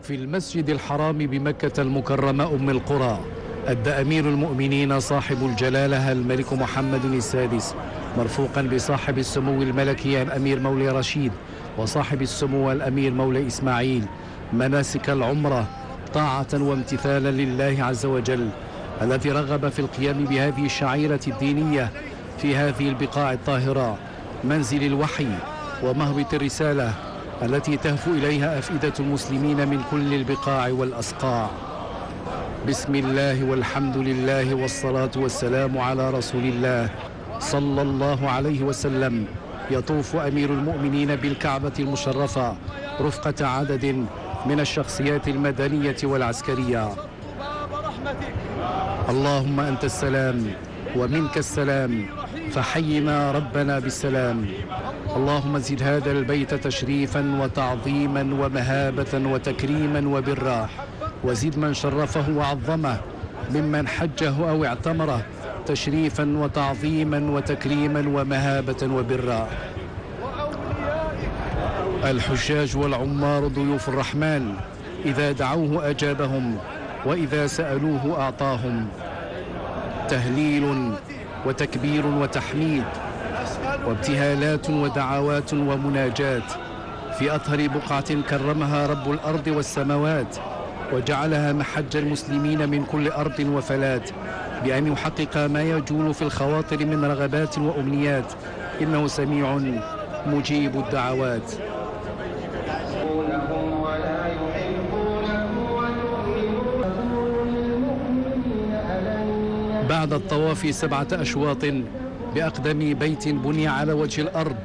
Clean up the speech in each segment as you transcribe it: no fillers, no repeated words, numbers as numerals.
في المسجد الحرام بمكة المكرمة أم القرى أدى أمير المؤمنين صاحب الجلالة الملك محمد السادس مرفوقا بصاحب السمو الملكي الأمير مولي رشيد وصاحب السمو الأمير مولي إسماعيل مناسك العمرة طاعة وامتثالا لله عز وجل الذي رغب في القيام بهذه الشعيرة الدينية في هذه البقاع الطاهرة منزل الوحي ومهبط الرسالة التي تهفو إليها أفئدة المسلمين من كل البقاع والأصقاع. بسم الله والحمد لله والصلاة والسلام على رسول الله صلى الله عليه وسلم. يطوف أمير المؤمنين بالكعبة المشرفة رفقة عدد من الشخصيات المدنية والعسكرية. اللهم أنت السلام ومنك السلام فحينا ربنا بالسلام. اللهم زد هذا البيت تشريفا وتعظيما ومهابة وتكريما وبرا، وزد من شرفه وعظمه ممن حجه أو اعتمره تشريفا وتعظيما وتكريما ومهابة وبرا. الحجاج والعمار ضيوف الرحمن إذا دعوه أجابهم وإذا سألوه أعطاهم. تهليل وتكبير وتحميد وابتهالات ودعوات ومناجات في أطهر بقعة كرمها رب الأرض والسماوات وجعلها محج المسلمين من كل أرض وفلات بأن يحقق ما يجول في الخواطر من رغبات وأمنيات إنه سميع مجيب الدعوات. بعد الطواف 7 أشواط بأقدم بيت بني على وجه الأرض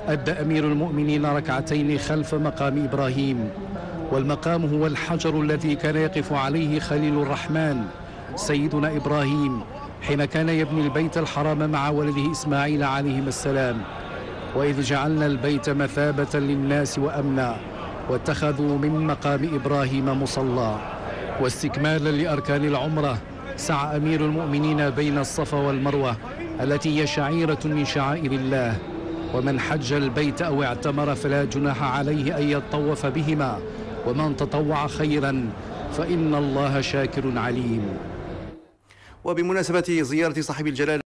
أدى أمير المؤمنين ركعتين خلف مقام إبراهيم، والمقام هو الحجر الذي كان يقف عليه خليل الرحمن سيدنا إبراهيم حين كان يبني البيت الحرام مع ولده إسماعيل عليهما السلام. وإذ جعلنا البيت مثابة للناس وأمنا واتخذوا من مقام إبراهيم مصلى. واستكمالا لأركان العمرة سعى أمير المؤمنين بين الصفا والمروة التي هي شعيرة من شعائر الله، ومن حج البيت أو اعتمر فلا جناح عليه أن يطوف بهما، ومن تطوع خيرا فإن الله شاكر عليم. وبمناسبة زيارة صاحب الجلالة